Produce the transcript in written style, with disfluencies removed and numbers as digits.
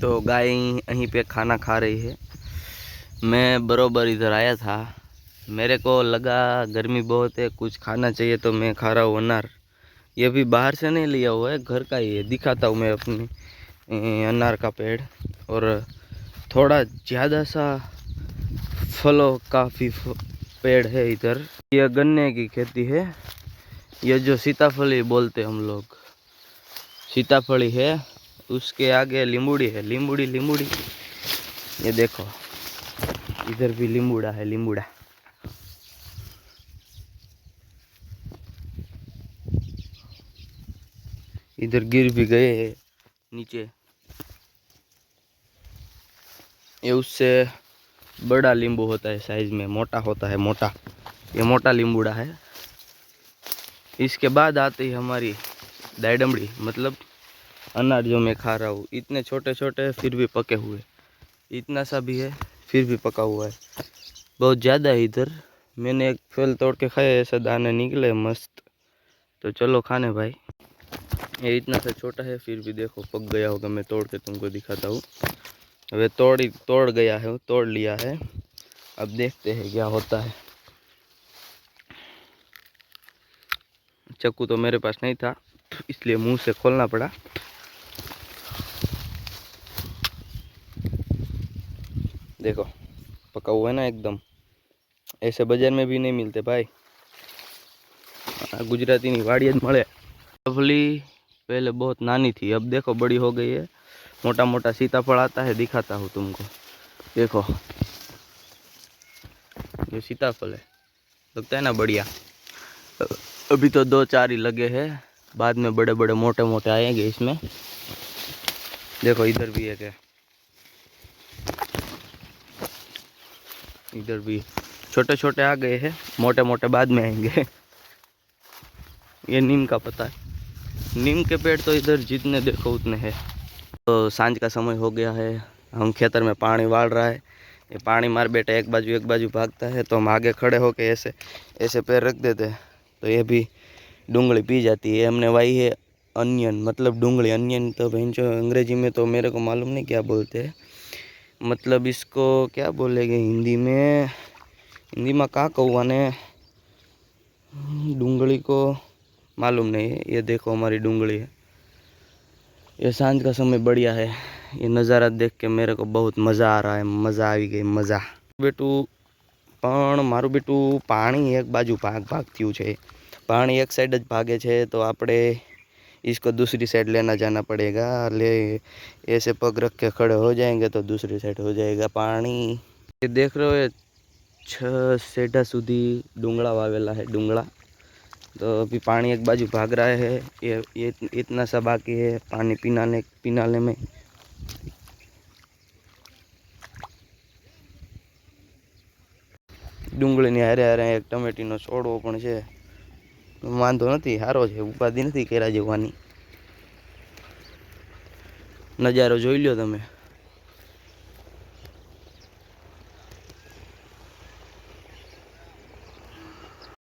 तो गाय यहीं पे खाना खा रही है। मैं बरोबर इधर आया था, मेरे को लगा गर्मी बहुत है, कुछ खाना चाहिए, तो मैं खा रहा हूँ अनार। ये भी बाहर से नहीं लिया हुआ है, घर का ही है। दिखाता हूँ मैं अपनी अनार का पेड़। और थोड़ा ज़्यादा सा फलों का भी पेड़ है इधर। यह गन्ने की खेती है। ये जो सीताफली बोलते हम लोग, सीताफली है, उसके आगे लींबूड़ी है। लींबूड़ी लींबूड़ी, ये देखो इधर भी लींबूड़ा है, लींबूड़ा। इधर गिर भी गए हैं नीचे। ये उससे बड़ा लींबू होता है, साइज में मोटा होता है, मोटा। ये मोटा लींबूड़ा है। इसके बाद आती है हमारी दायडमड़ी, मतलब अनार जो मैं खा रहा हूँ। इतने छोटे छोटे फिर भी पके हुए, इतना सा भी है फिर भी पका हुआ है, बहुत ज़्यादा है इधर। मैंने एक फल तोड़ के खाया, ऐसा दाने निकले मस्त। तो चलो खाने भाई। ये इतना सा छोटा है फिर भी देखो पक गया होगा। मैं तोड़ के तुमको दिखाता हूँ। अबे तोड़ गया है, तोड़ लिया है। अब देखते हैं क्या होता है। चाकू तो मेरे पास नहीं था, इसलिए मुंह से खोलना पड़ा। देखो पका हुआ है ना एकदम। ऐसे बाजार में भी नहीं मिलते भाई। गुजराती नहीं वाड़िया ज मळे। फली पहले बहुत नानी थी, अब देखो बड़ी हो गई है। मोटा मोटा सीताफल आता है, दिखाता हूँ तुमको। देखो ये सीताफल है, लगता है ना बढ़िया। अभी तो 2-4 ही लगे हैं, बाद में बड़े बड़े मोटे मोटे आएंगे इसमें। देखो इधर भी है क्या, इधर भी छोटे छोटे आ गए हैं, मोटे मोटे बाद में आएंगे। ये नीम का पत्ता है। नीम के पेड़ तो इधर जितने देखो उतने हैं। तो सांझ का समय हो गया है, हम खेतर में पानी वाल रहा है। ये पानी मार बेटा एक बाजू भागता है, तो हम आगे खड़े होके ऐसे ऐसे पैर रख देते हैं, तो ये भी डूंगली पी जाती है। हमने वाई है अनियन, मतलब डूंगली। अनियन तो भैंचो अंग्रेजी में तो मेरे को मालूम नहीं क्या बोलते हैं, मतलब इसको क्या बोलेंगे हिंदी में। हिंदी में का कौआ ने डूंगली को मालूम नहीं है। ये देखो हमारी डूंगली है। ये सांझ का समय बढ़िया है। ये नज़ारा देख के मेरे को बहुत मज़ा आ रहा है, मज़ा આવી ગઈ મજા। બેટું પણ મારું બેટું પાણી એક બાજુ ભાગતું છે। પાણી એક સાઈડ જ ભાગે છે, तो આપણે इसको दूसरी साइड लेना जाना पड़ेगा। ले ऐसे पग रख के खड़े हो जाएंगे तो दूसरी साइड हो जाएगा पानी। ये देख रहे हो, ये 6 सेढ़ा સુધી डूंगड़ा वावेला है, डूंगड़ा। तो अभी पानी एक बाजू भाग रहा है। ये इतना सा बाकी है पानी पीनाने में। डूंगळीनी हारे हारे एक टमेटीनो છોડવો પણ છે, વાંધો નથી, સારો છે, ઉપાધિ નથી કર્યા જેવાની। નજારો જોઈ લ્યો તમે।